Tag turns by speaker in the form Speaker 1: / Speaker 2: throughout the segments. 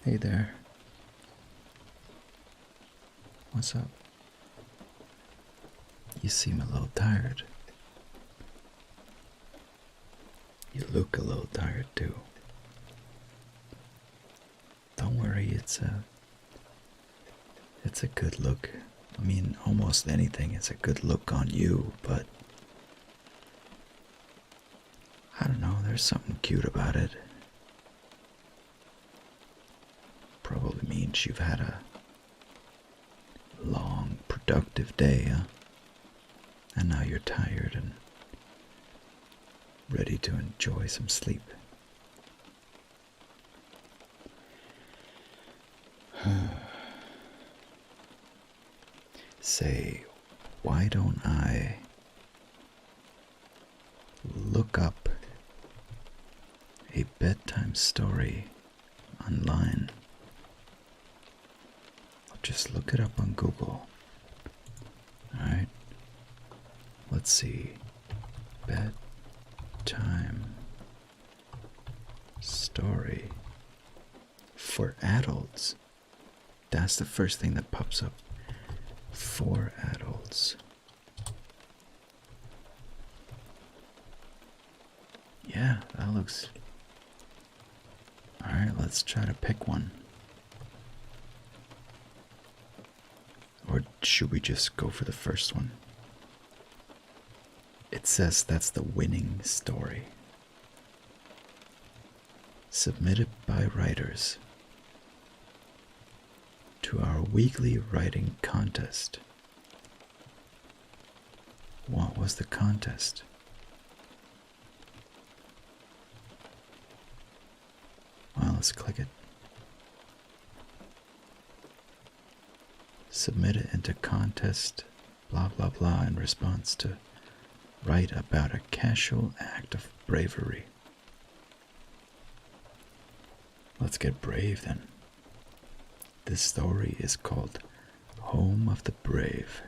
Speaker 1: Hey there. What's up? You seem a little tired. You look a little tired too. Don't worry, it's a good look. I mean, almost anything is a good look on you, but I don't know, there's something cute about it. Probably means you've had a long, productive day, huh? And now you're tired and ready to enjoy some sleep. Say, why don't I look up a bedtime story online? I'll just look it up on Google. Alright? Let's see. Bedtime story for adults. That's the first thing that pops up. For adults. Yeah, that looks... Alright, let's try to pick one. Or should we just go for the first one? It says that's the winning story. Submitted by writers to our weekly writing contest. What was the contest? Well, let's click it. Submit it into contest, blah blah blah, in response to write about a casual act of bravery. Let's get brave then. This story is called Home of the Brave.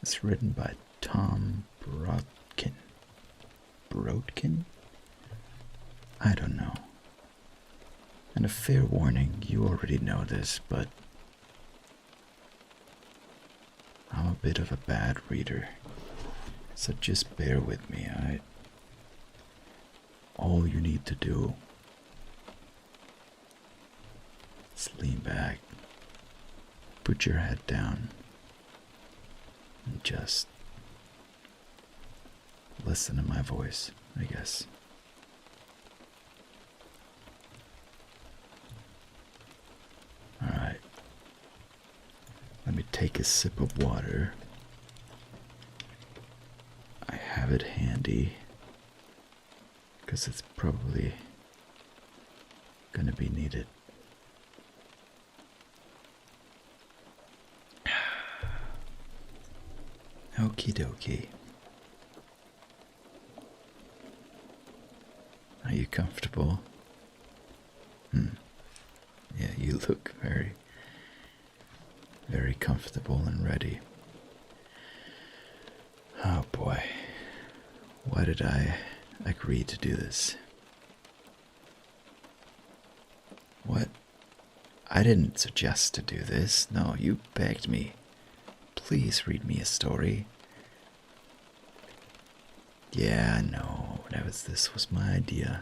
Speaker 1: It's written by Tom Brodkin. Brodkin? I don't know. And a fair warning, you already know this, but I'm a bit of a bad reader. So just bear with me, alright? All you need to do is lean back, put your head down, and just listen to my voice, I guess. Alright. Let me take a sip of water. I have it handy because it's probably gonna be needed. Okie dokie. Are you comfortable? Yeah, you look very, very comfortable and ready. Oh boy. Why did I agree to do this? What? I didn't suggest to do this. No, you begged me. Please read me a story. Yeah, no, this was my idea.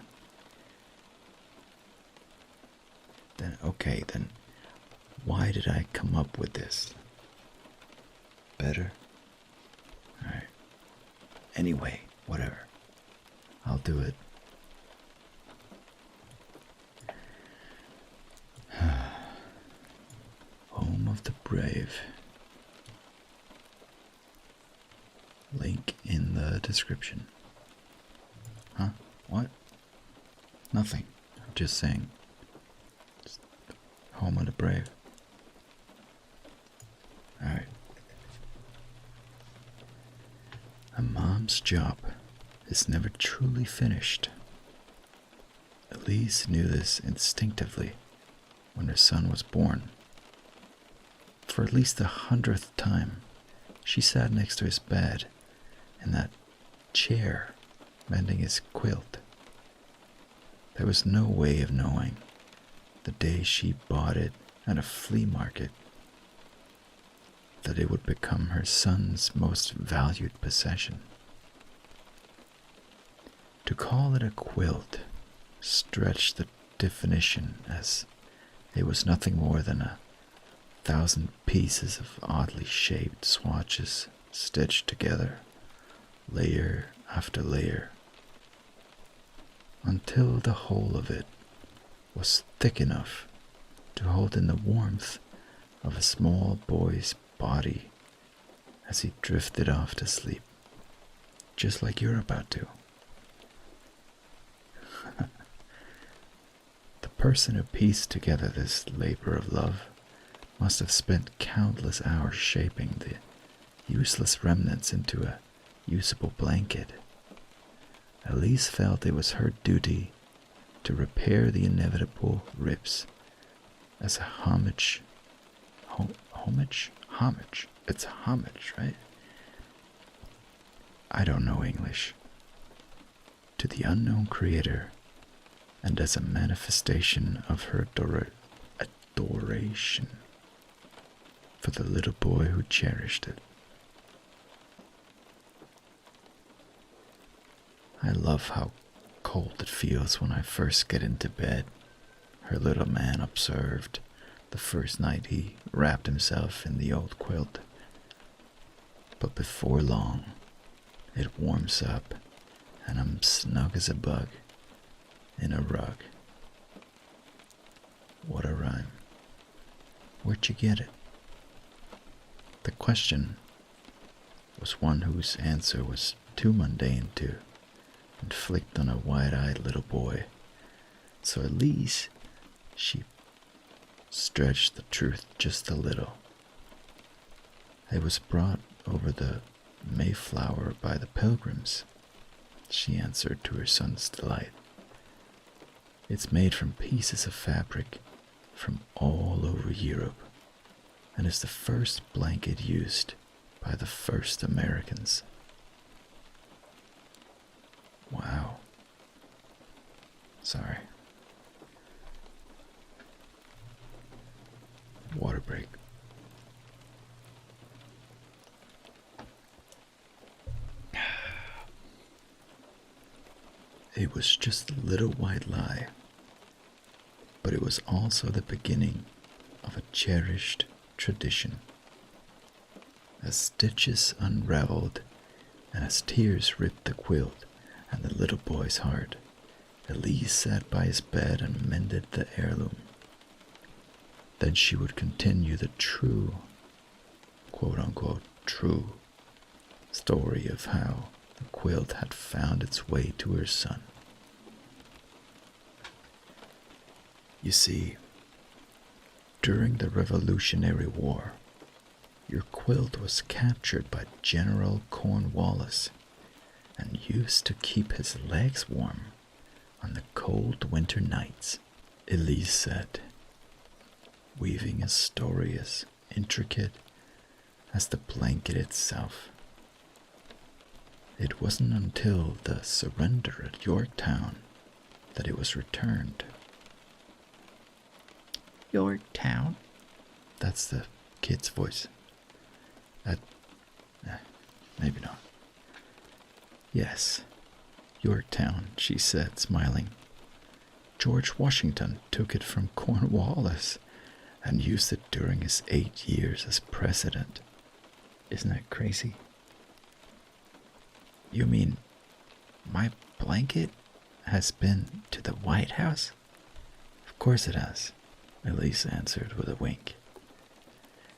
Speaker 1: Then, okay, then why did I come up with this? Better? Alright. Anyway, whatever. I'll do it. Home of the Brave. Link in the description. Huh? What? Nothing. I'm just saying. Just Home of the Brave. Alright. A mom's job is never truly finished. Elise knew this instinctively when her son was born. For at least the 100th time, she sat next to his bed in that chair, mending his quilt. There was no way of knowing the day she bought it at a flea market, that it would become her son's most valued possession. To call it a quilt stretched the definition, as it was nothing more than 1,000 pieces of oddly shaped swatches stitched together, layer after layer, until the whole of it was thick enough to hold in the warmth of a small boy's body as he drifted off to sleep, just like you're about to. The person who pieced together this labor of love must have spent countless hours shaping the useless remnants into a usable blanket. Elise felt it was her duty to repair the inevitable rips as a homage. Homage? It's homage, right? I don't know English. To the unknown creator, and as a manifestation of her adoration for the little boy who cherished it. I love how cold it feels when I first get into bed, her little man observed the first night he wrapped himself in the old quilt. But before long, it warms up and I'm snug as a bug in a rug. What a rhyme. Where'd you get it? The question was one whose answer was too mundane to inflict on a wide-eyed little boy, so at least she stretched the truth just a little. It was brought over the Mayflower by the Pilgrims, she answered to her son's delight. It's made from pieces of fabric from all over Europe, and is the first blanket used by the first Americans. Wow. Sorry. Water break. It was just a little white lie, but it was also the beginning of a cherished tradition. As stitches unraveled and as tears ripped the quilt and the little boy's heart, Elise sat by his bed and mended the heirloom. Then she would continue the true, quote-unquote true, story of how the quilt had found its way to her son. You see, during the Revolutionary War, your quilt was captured by General Cornwallis and used to keep his legs warm on the cold winter nights, Elise said, weaving a story as intricate as the blanket itself. It wasn't until the surrender at Yorktown that it was returned. Yorktown? That's the kid's voice. Maybe not. Yes, Yorktown, she said, smiling. George Washington took it from Cornwallis and used it during his 8 years as president. Isn't that crazy? You mean my blanket has been to the White House? Of course it has, Elise answered with a wink.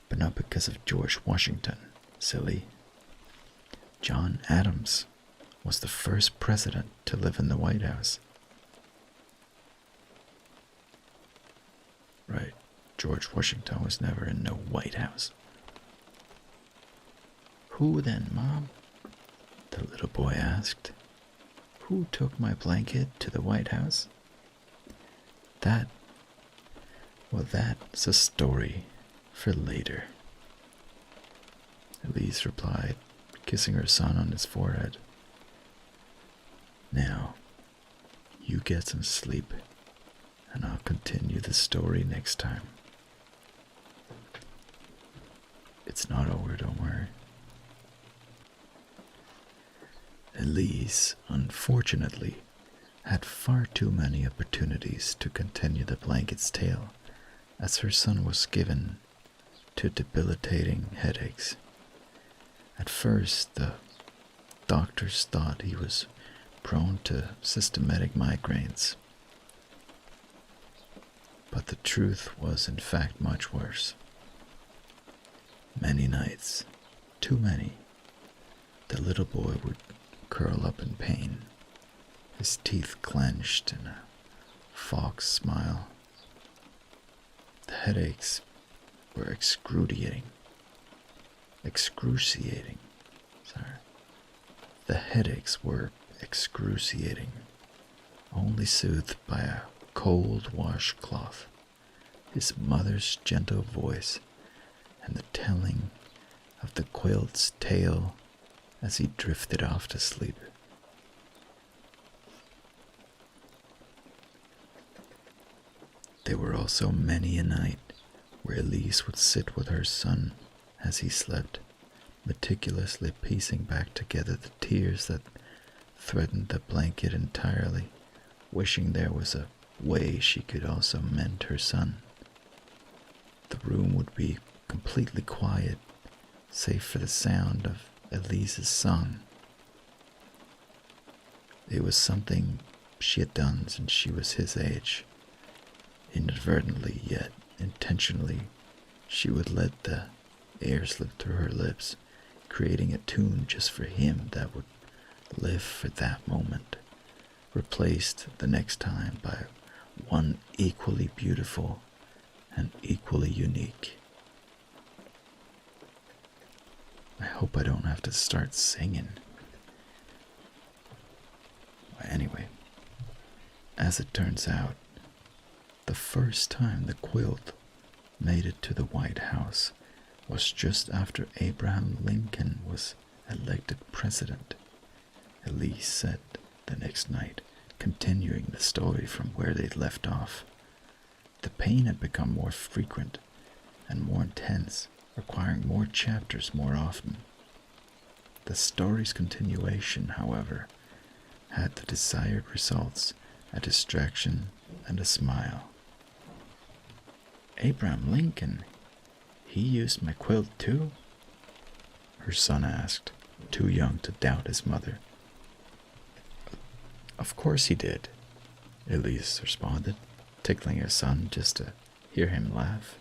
Speaker 1: But not because of George Washington, silly. John Adams was the first president to live in the White House. Right, George Washington was never in no White House. Who then, Mom? The little boy asked. Who took my blanket to the White House? That's a story for later, Elise replied, kissing her son on his forehead. Now, you get some sleep, and I'll continue the story next time. It's not over, don't worry. Elise, unfortunately, had far too many opportunities to continue the blanket's tale, as her son was given to debilitating headaches. At first, the doctors thought he was prone to systematic migraines, but the truth was in fact much worse. Many nights, too many, the little boy would curl up in pain, his teeth clenched in a fox smile. The headaches were excruciating. The headaches were excruciating, only soothed by a cold washcloth, his mother's gentle voice, and the telling of the quilt's tale as he drifted off to sleep. There were also many a night where Elise would sit with her son as he slept, meticulously piecing back together the tears that threatened the blanket entirely, wishing there was a way she could also mend her son. The room would be completely quiet, save for the sound of Elise's song. It was something she had done since she was his age. Inadvertently, yet intentionally, she would let the air slip through her lips, creating a tune just for him that would live for that moment, replaced the next time by one equally beautiful and equally unique. I hope I don't have to start singing. Anyway, as it turns out, the first time the quilt made it to the White House was just after Abraham Lincoln was elected president. Elise said the next night, continuing the story from where they'd left off. The pain had become more frequent and more intense, requiring more chapters more often. The story's continuation, however, had the desired results, a distraction and a smile. Abraham Lincoln, he used my quilt too? Her son asked, too young to doubt his mother. Of course he did, Elise responded, tickling her son just to hear him laugh.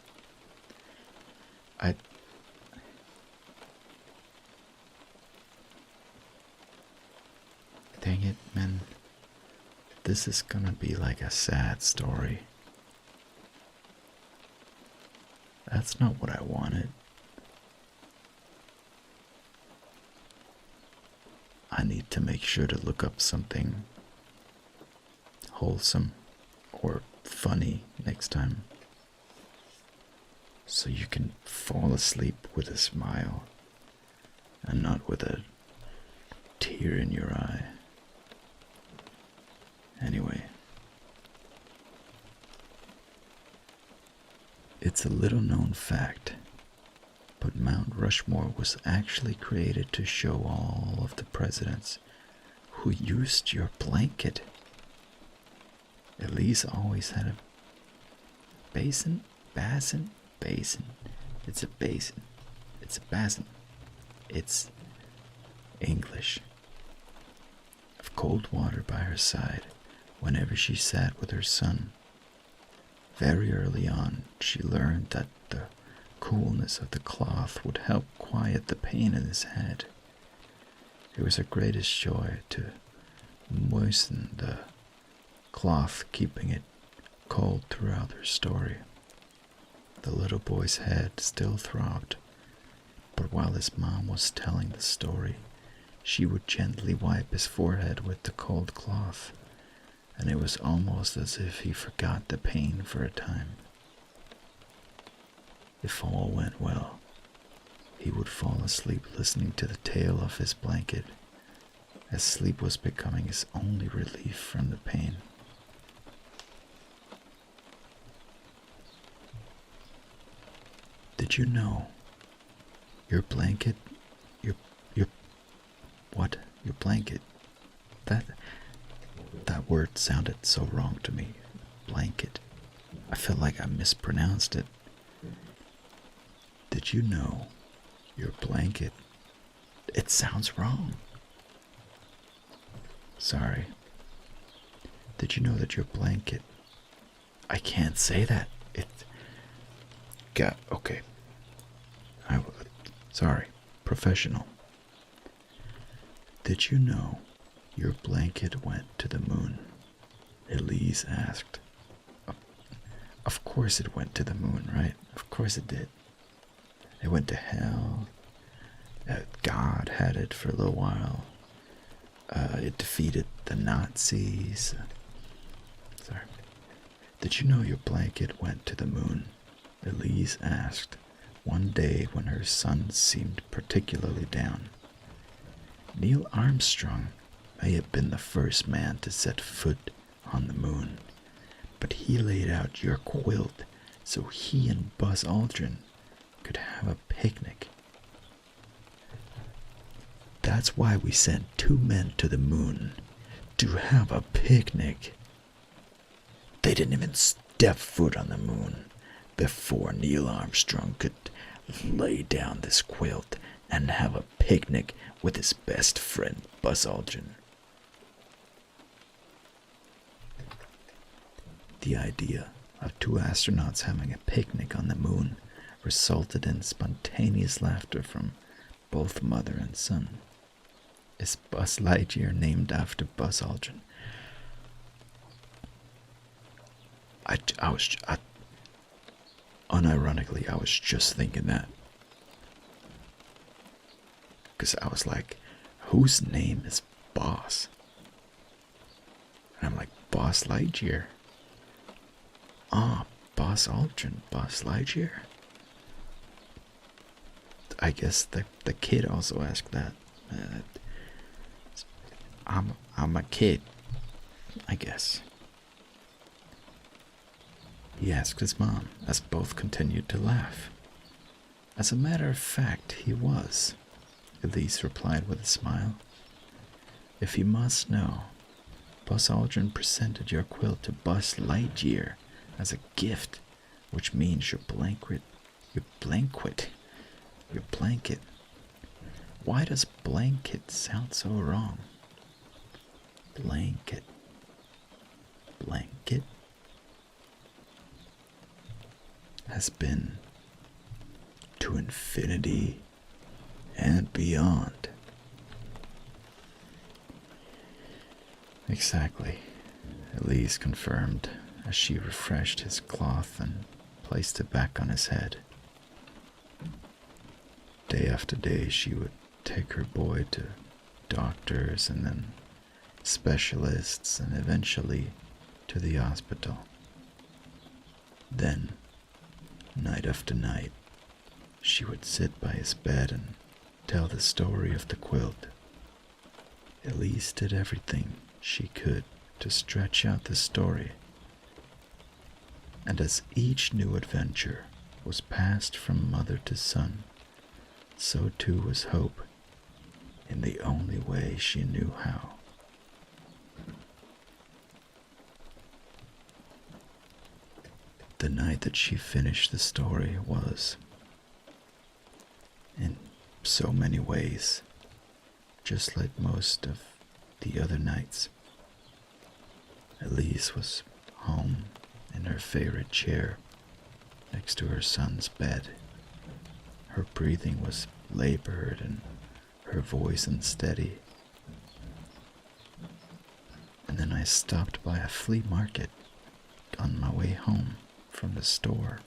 Speaker 1: Dang it, man. This is gonna be like a sad story. That's not what I wanted. I need to make sure to look up something wholesome or funny next time, so you can fall asleep with a smile and not with a tear in your eye. Anyway, it's a little known fact, but Mount Rushmore was actually created to show all of the presidents who used your blanket. Elise always had a basin. It's a basin. It's a basin. It's English. Of cold water by her side whenever she sat with her son. Very early on, she learned that the coolness of the cloth would help quiet the pain in his head. It was her greatest joy to moisten the cloth, keeping it cold throughout her story. The little boy's head still throbbed, but while his mom was telling the story, she would gently wipe his forehead with the cold cloth, and it was almost as if he forgot the pain for a time. If all went well, he would fall asleep listening to the tale of his blanket, as sleep was becoming his only relief from the pain. Did you know your blanket, your, what? Your blanket? That word sounded so wrong to me. Blanket. I felt like I mispronounced it. Did you know your blanket? It sounds wrong. Sorry. Did you know that your blanket? I can't say that. Okay. Sorry. Professional. Did you know your blanket went to the moon? Elise asked. Of course it went to the moon, right? Of course it did. It went to hell. God had it for a little while. It defeated the Nazis. Sorry. Did you know your blanket went to the moon? Elise asked one day when her son seemed particularly down. Neil Armstrong may have been the first man to set foot on the moon, but he laid out your quilt so he and Buzz Aldrin could have a picnic. That's why we sent 2 men to the moon, to have a picnic. They didn't even step foot on the moon before Neil Armstrong could lay down this quilt and have a picnic with his best friend Buzz Aldrin. The idea of 2 astronauts having a picnic on the moon resulted in spontaneous laughter from both mother and son. Is Buzz Lightyear named after Buzz Aldrin? Unironically, I was just thinking that. Because I was like, whose name is Buzz? And I'm like, Buzz Lightyear. Buzz Aldrin, Buzz Lightyear? I guess the kid also asked that. I'm a kid, I guess. He asked his mom, as both continued to laugh. As a matter of fact, he was, Elise replied with a smile. If you must know, Buzz Aldrin presented your quilt to Buzz Lightyear as a gift, which means your blanket. Why does blanket sound so wrong? Blanket. Has been to infinity and beyond. Exactly, Elise confirmed as she refreshed his cloth and placed it back on his head. Day after day, she would take her boy to doctors and then specialists and eventually to the hospital. Then, night after night, she would sit by his bed and tell the story of the quilt. Elise did everything she could to stretch out the story. And as each new adventure was passed from mother to son, so too was hope, in the only way she knew how. The night that she finished the story was, in so many ways, just like most of the other nights. Elise was home in her favorite chair next to her son's bed. Her breathing was labored and her voice unsteady. And then I stopped by a flea market on my way home from the store,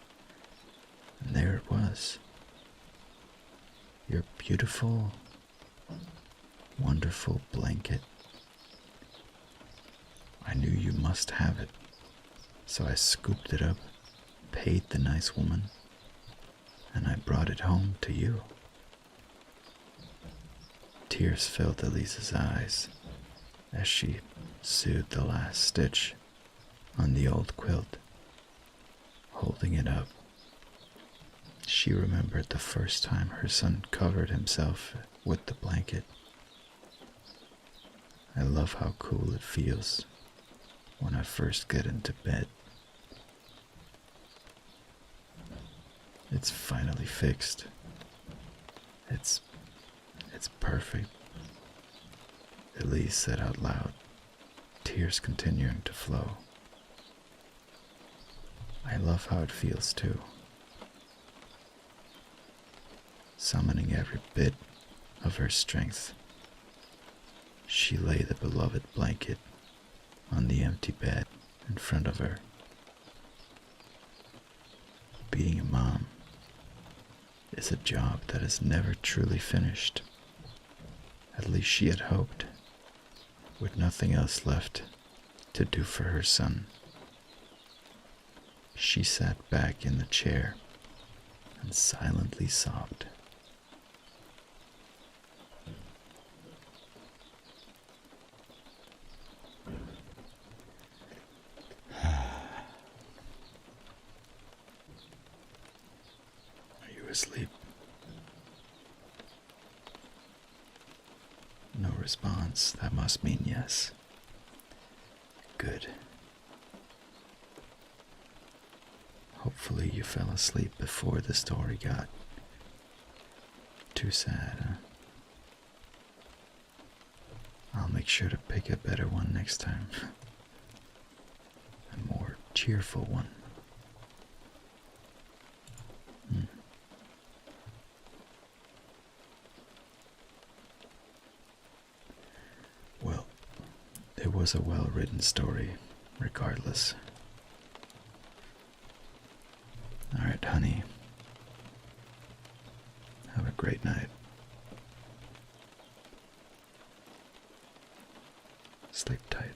Speaker 1: and there it was. Your beautiful, wonderful blanket. I knew you must have it, so I scooped it up, paid the nice woman, and I brought it home to you. Tears filled Elise's eyes as she sewed the last stitch on the old quilt, holding it up. She remembered the first time her son covered himself with the blanket. I love how cool it feels when I first get into bed. It's finally fixed. It's perfect. Elise said out loud, tears continuing to flow. I love how it feels too. Summoning every bit of her strength, she lay the beloved blanket on the empty bed in front of her. Being a mom is a job that is never truly finished. At least she had hoped, with nothing else left to do for her son. She sat back in the chair and silently sobbed. Are you asleep? No response. That must mean yes. Good. Hopefully you fell asleep before the story got too sad, huh? I'll make sure to pick a better one next time. A more cheerful one. Well, it was a well-written story, regardless. Alright, honey. Have a great night. Sleep tight.